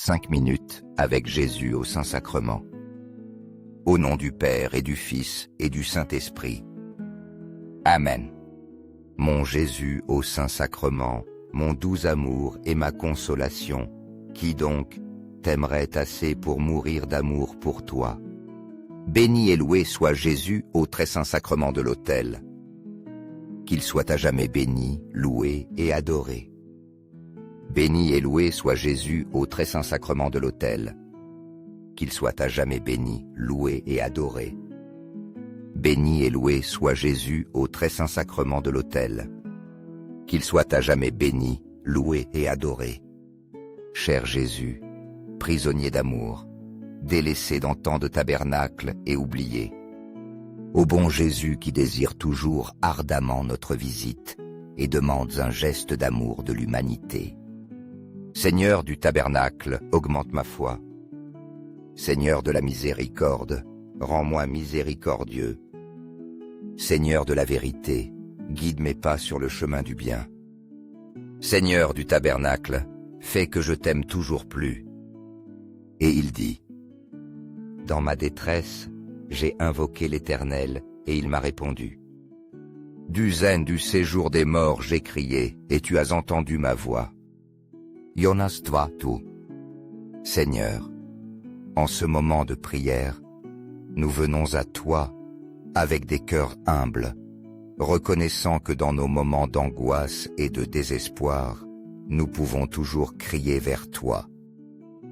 5 minutes avec Jésus au Saint-Sacrement. Au nom du Père et du Fils et du Saint-Esprit. Amen. Mon Jésus au Saint-Sacrement, mon doux amour et ma consolation, qui donc t'aimerait assez pour mourir d'amour pour toi. Béni et loué soit Jésus au très saint sacrement de l'autel. Qu'il soit à jamais béni, loué et adoré. Béni et loué soit Jésus au très saint sacrement de l'autel. Qu'il soit à jamais béni, loué et adoré. Béni et loué soit Jésus au très saint sacrement de l'autel. Qu'il soit à jamais béni, loué et adoré. Cher Jésus, prisonnier d'amour, délaissé dans tant de tabernacles et oublié. Ô bon Jésus qui désire toujours ardemment notre visite et demande un geste d'amour de l'humanité. Seigneur du tabernacle, augmente ma foi. Seigneur de la miséricorde, rends-moi miséricordieux. Seigneur de la vérité, guide mes pas sur le chemin du bien. Seigneur du tabernacle, fais que je t'aime toujours plus. Et il dit, dans ma détresse, j'ai invoqué l'Éternel, et il m'a répondu. Du zen du séjour des morts j'ai crié, et tu as entendu ma voix. Jonas toi tout. Seigneur, en ce moment de prière, nous venons à toi, avec des cœurs humbles, reconnaissant que dans nos moments d'angoisse et de désespoir, nous pouvons toujours crier vers toi.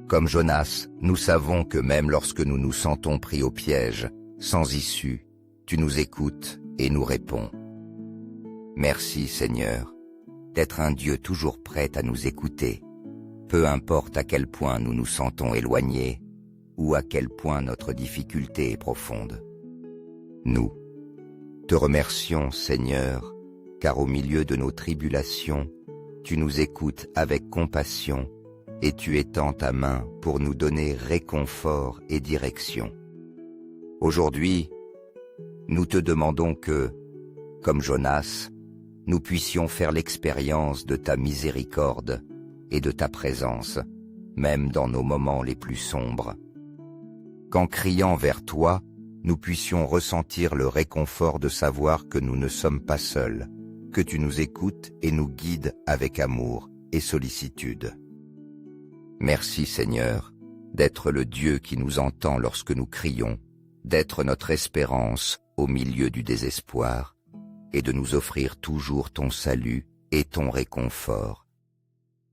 Comme Jonas, nous savons que même lorsque nous nous sentons pris au piège, sans issue, tu nous écoutes et nous réponds. Merci Seigneur, d'être un Dieu toujours prêt à nous écouter, peu importe à quel point nous nous sentons éloignés ou à quel point notre difficulté est profonde. Nous te remercions Seigneur, car au milieu de nos tribulations, tu nous écoutes avec compassion et tu étends ta main pour nous donner réconfort et direction. Aujourd'hui, nous te demandons que, comme Jonas, nous puissions faire l'expérience de ta miséricorde et de ta présence, même dans nos moments les plus sombres. Qu'en criant vers toi, nous puissions ressentir le réconfort de savoir que nous ne sommes pas seuls, que tu nous écoutes et nous guides avec amour et sollicitude. Merci Seigneur, d'être le Dieu qui nous entend lorsque nous crions, d'être notre espérance au milieu du désespoir, et de nous offrir toujours ton salut et ton réconfort.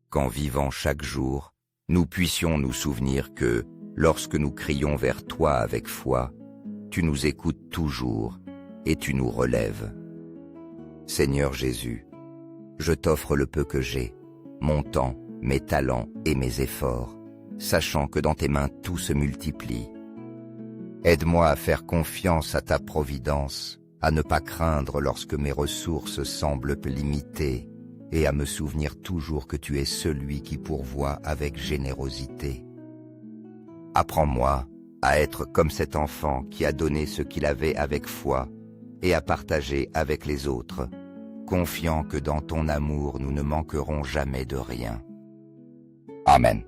Qu'en vivant chaque jour, nous puissions nous souvenir que, lorsque nous crions vers toi avec foi, tu nous écoutes toujours et tu nous relèves. Seigneur Jésus, je t'offre le peu que j'ai, mon temps, mes talents et mes efforts, sachant que dans tes mains tout se multiplie. Aide-moi à faire confiance à ta providence, à ne pas craindre lorsque mes ressources semblent limitées, et à me souvenir toujours que tu es celui qui pourvoit avec générosité. Apprends-moi à être comme cet enfant qui a donné ce qu'il avait avec foi et à partager avec les autres, confiant que dans ton amour nous ne manquerons jamais de rien. Amen.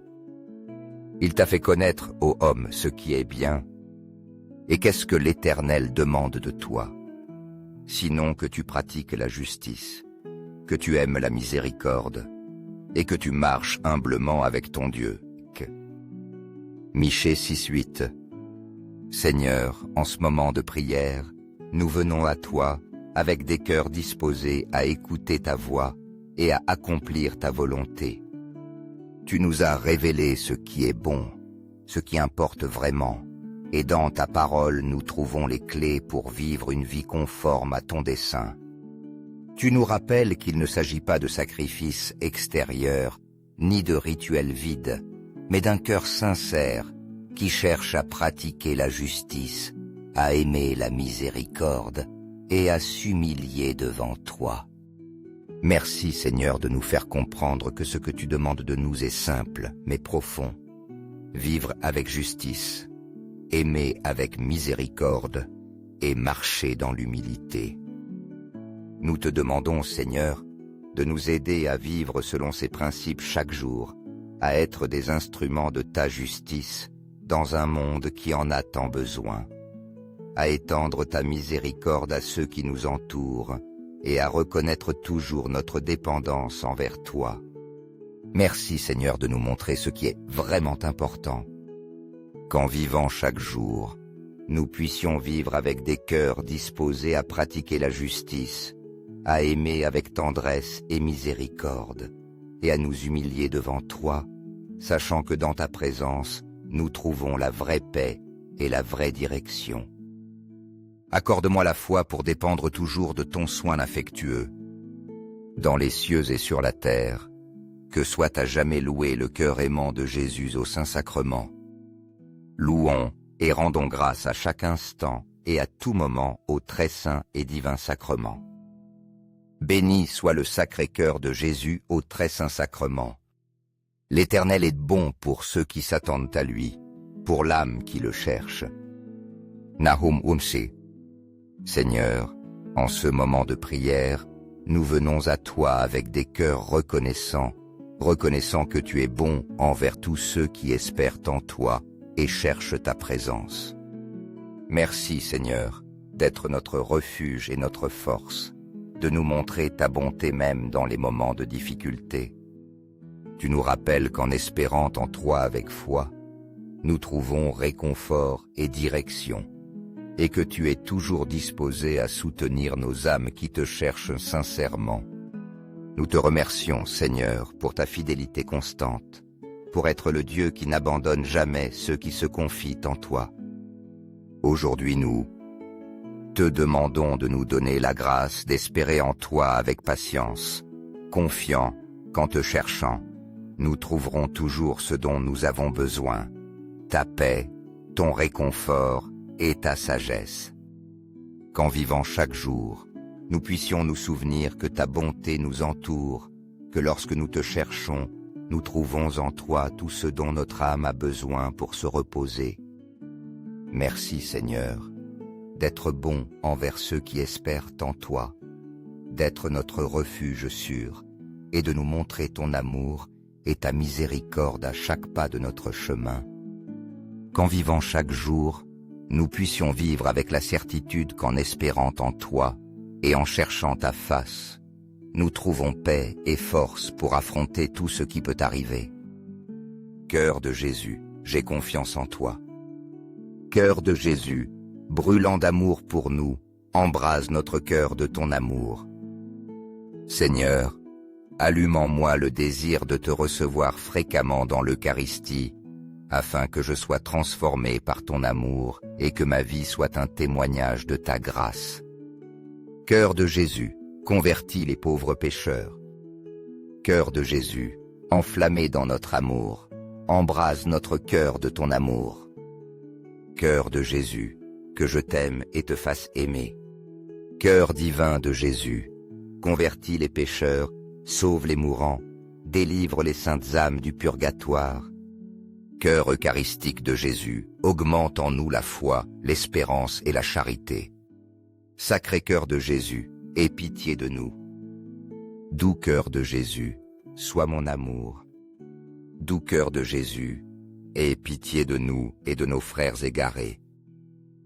Il t'a fait connaître, ô homme, ce qui est bien. Et qu'est-ce que l'Éternel demande de toi? Sinon que tu pratiques la justice, que tu aimes la miséricorde, et que tu marches humblement avec ton Dieu. Michée 6:8. Seigneur, en ce moment de prière, nous venons à toi avec des cœurs disposés à écouter ta voix et à accomplir ta volonté. Tu nous as révélé ce qui est bon, ce qui importe vraiment, et dans ta parole nous trouvons les clés pour vivre une vie conforme à ton dessein. Tu nous rappelles qu'il ne s'agit pas de sacrifices extérieurs, ni de rituels vides, mais d'un cœur sincère qui cherche à pratiquer la justice, à aimer la miséricorde et à s'humilier devant toi. Merci Seigneur de nous faire comprendre que ce que tu demandes de nous est simple mais profond. Vivre avec justice, aimer avec miséricorde et marcher dans l'humilité. Nous te demandons, Seigneur, de nous aider à vivre selon ces principes chaque jour, à être des instruments de ta justice dans un monde qui en a tant besoin, à étendre ta miséricorde à ceux qui nous entourent et à reconnaître toujours notre dépendance envers toi. Merci Seigneur de nous montrer ce qui est vraiment important, qu'en vivant chaque jour, nous puissions vivre avec des cœurs disposés à pratiquer la justice, à aimer avec tendresse et miséricorde, et à nous humilier devant toi, sachant que dans ta présence, nous trouvons la vraie paix et la vraie direction. Accorde-moi la foi pour dépendre toujours de ton soin affectueux. Dans les cieux et sur la terre, que soit à jamais loué le cœur aimant de Jésus au Saint-Sacrement. Louons et rendons grâce à chaque instant et à tout moment au très saint et divin sacrement. Béni soit le Sacré-Cœur de Jésus au très saint sacrement. L'Éternel est bon pour ceux qui s'attendent à lui, pour l'âme qui le cherche. Nahum Unsi. Seigneur, en ce moment de prière, nous venons à toi avec des cœurs reconnaissants que tu es bon envers tous ceux qui espèrent en toi et cherchent ta présence. Merci Seigneur, d'être notre refuge et notre force, de nous montrer ta bonté même dans les moments de difficulté. Tu nous rappelles qu'en espérant en toi avec foi, nous trouvons réconfort et direction, et que tu es toujours disposé à soutenir nos âmes qui te cherchent sincèrement. Nous te remercions, Seigneur, pour ta fidélité constante, pour être le Dieu qui n'abandonne jamais ceux qui se confient en toi. Aujourd'hui, nous te demandons de nous donner la grâce d'espérer en toi avec patience, confiant qu'en te cherchant, nous trouverons toujours ce dont nous avons besoin, ta paix, ton réconfort et ta sagesse. Qu'en vivant chaque jour, nous puissions nous souvenir que ta bonté nous entoure, que lorsque nous te cherchons, nous trouvons en toi tout ce dont notre âme a besoin pour se reposer. Merci Seigneur, d'être bon envers ceux qui espèrent en toi, d'être notre refuge sûr, et de nous montrer ton amour et ta miséricorde à chaque pas de notre chemin. Qu'en vivant chaque jour, nous puissions vivre avec la certitude qu'en espérant en toi et en cherchant ta face, nous trouvons paix et force pour affronter tout ce qui peut arriver. Cœur de Jésus, j'ai confiance en toi. Cœur de Jésus, brûlant d'amour pour nous, embrase notre cœur de ton amour. Seigneur, allume en moi le désir de te recevoir fréquemment dans l'Eucharistie, afin que je sois transformé par ton amour et que ma vie soit un témoignage de ta grâce. Cœur de Jésus, convertis les pauvres pécheurs. Cœur de Jésus, enflammé dans notre amour, embrase notre cœur de ton amour. Cœur de Jésus, que je t'aime et te fasse aimer. Cœur divin de Jésus, convertis les pécheurs, sauve les mourants, délivre les saintes âmes du purgatoire. Cœur eucharistique de Jésus, augmente en nous la foi, l'espérance et la charité. Sacré-Cœur de Jésus, aie pitié de nous. Doux cœur de Jésus, sois mon amour. Doux cœur de Jésus, aie pitié de nous et de nos frères égarés.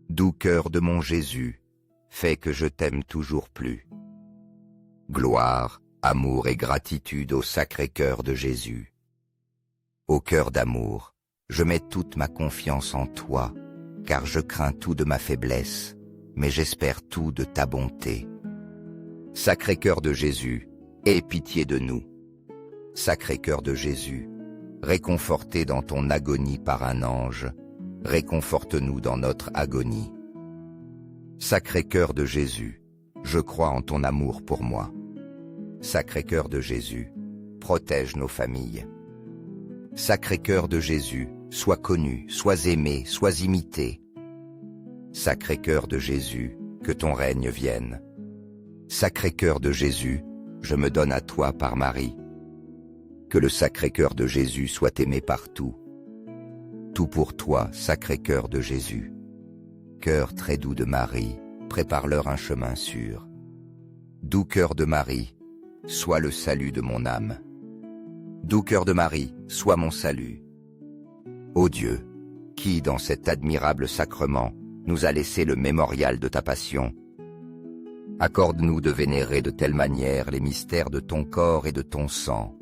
Doux cœur de mon Jésus, fais que je t'aime toujours plus. Gloire, amour et gratitude au Sacré-Cœur de Jésus. Ô cœur d'amour, je mets toute ma confiance en toi, car je crains tout de ma faiblesse, mais j'espère tout de ta bonté. Sacré-Cœur de Jésus, aie pitié de nous. Sacré-Cœur de Jésus, réconforté dans ton agonie par un ange, réconforte-nous dans notre agonie. Sacré-Cœur de Jésus, je crois en ton amour pour moi. Sacré-Cœur de Jésus, protège nos familles. Sacré-Cœur de Jésus, sois connu, sois aimé, sois imité. Sacré-Cœur de Jésus, que ton règne vienne. Sacré-Cœur de Jésus, je me donne à toi par Marie. Que le Sacré-Cœur de Jésus soit aimé partout. Tout pour toi, Sacré-Cœur de Jésus. Cœur très doux de Marie, prépare-leur un chemin sûr. Doux cœur de Marie, sois le salut de mon âme. Doux cœur de Marie, sois mon salut. Ô Dieu, qui, dans cet admirable sacrement, nous a laissé le mémorial de ta passion, accorde-nous de vénérer de telle manière les mystères de ton corps et de ton sang,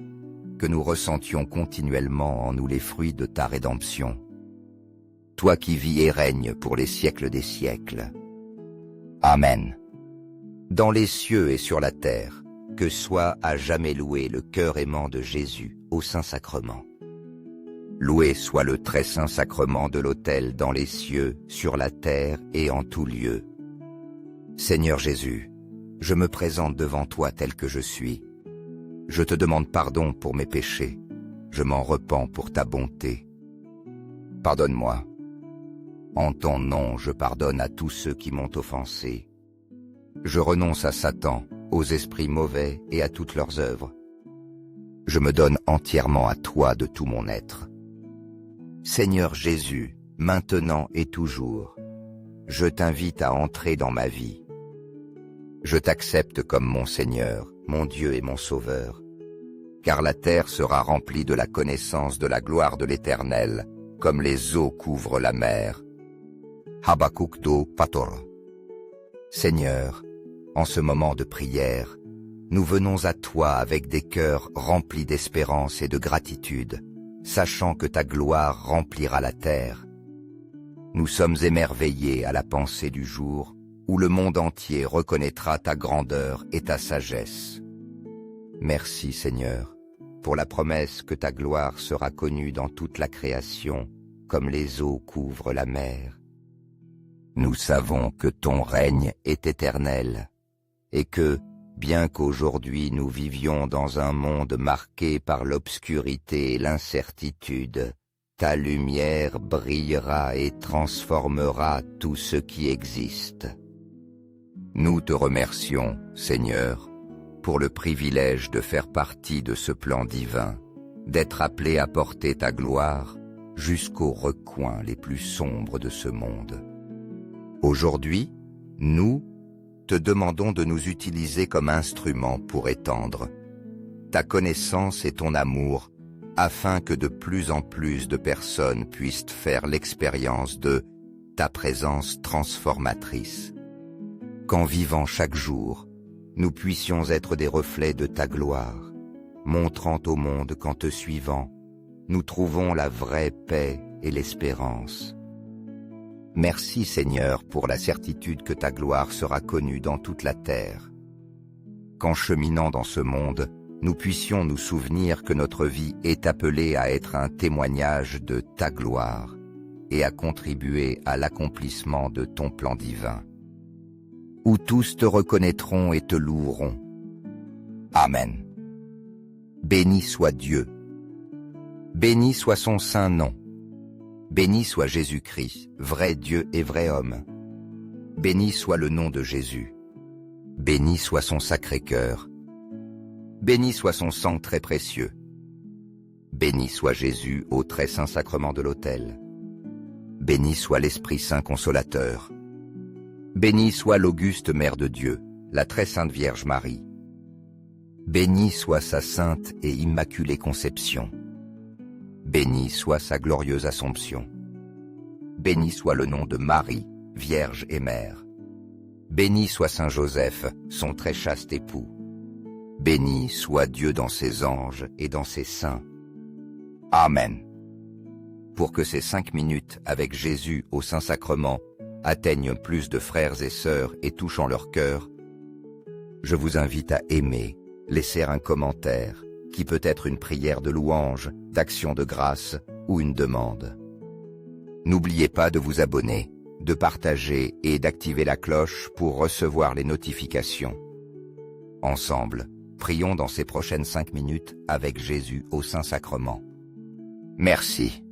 que nous ressentions continuellement en nous les fruits de ta rédemption. Toi qui vis et règnes pour les siècles des siècles. Amen. Dans les cieux et sur la terre, que soit à jamais loué le cœur aimant de Jésus au Saint-Sacrement. Loué soit le très saint sacrement de l'autel dans les cieux, sur la terre et en tout lieu. Seigneur Jésus, je me présente devant toi tel que je suis. Je te demande pardon pour mes péchés. Je m'en repens pour ta bonté. Pardonne-moi. En ton nom, je pardonne à tous ceux qui m'ont offensé. Je renonce à Satan, aux esprits mauvais et à toutes leurs œuvres. Je me donne entièrement à toi de tout mon être. Seigneur Jésus, maintenant et toujours, je t'invite à entrer dans ma vie. Je t'accepte comme mon Seigneur, mon Dieu et mon Sauveur, car la terre sera remplie de la connaissance de la gloire de l'Éternel, comme les eaux couvrent la mer. Habakkuk 2:14. Seigneur, en ce moment de prière, nous venons à toi avec des cœurs remplis d'espérance et de gratitude, sachant que ta gloire remplira la terre. Nous sommes émerveillés à la pensée du jour où le monde entier reconnaîtra ta grandeur et ta sagesse. Merci Seigneur, pour la promesse que ta gloire sera connue dans toute la création, comme les eaux couvrent la mer. Nous savons que ton règne est éternel, et que, bien qu'aujourd'hui nous vivions dans un monde marqué par l'obscurité et l'incertitude, ta lumière brillera et transformera tout ce qui existe. Nous te remercions, Seigneur, pour le privilège de faire partie de ce plan divin, d'être appelé à porter ta gloire jusqu'aux recoins les plus sombres de ce monde. Aujourd'hui, nous te demandons de nous utiliser comme instrument pour étendre ta connaissance et ton amour, afin que de plus en plus de personnes puissent faire l'expérience de ta présence transformatrice. Qu'en vivant chaque jour, nous puissions être des reflets de ta gloire, montrant au monde qu'en te suivant, nous trouvons la vraie paix et l'espérance. Merci Seigneur pour la certitude que ta gloire sera connue dans toute la terre. Qu'en cheminant dans ce monde, nous puissions nous souvenir que notre vie est appelée à être un témoignage de ta gloire et à contribuer à l'accomplissement de ton plan divin, où tous te reconnaîtront et te loueront. Amen. Béni soit Dieu. Béni soit son saint nom. Béni soit Jésus-Christ, vrai Dieu et vrai homme. Béni soit le nom de Jésus. Béni soit son sacré cœur. Béni soit son sang très précieux. Béni soit Jésus au très saint sacrement de l'autel. Béni soit l'Esprit Saint consolateur. Béni soit l'auguste Mère de Dieu, la très sainte Vierge Marie. Béni soit sa sainte et immaculée conception. Béni soit sa glorieuse Assomption. Béni soit le nom de Marie, Vierge et Mère. Béni soit Saint Joseph, son très chaste époux. Béni soit Dieu dans ses anges et dans ses saints. Amen. Pour que ces 5 minutes avec Jésus au Saint-Sacrement atteignent plus de frères et sœurs et touchant leur cœur, je vous invite à aimer, laisser un commentaire, qui peut être une prière de louange, d'action de grâce ou une demande. N'oubliez pas de vous abonner, de partager et d'activer la cloche pour recevoir les notifications. Ensemble, prions dans ces prochaines 5 minutes avec Jésus au Saint-Sacrement. Merci.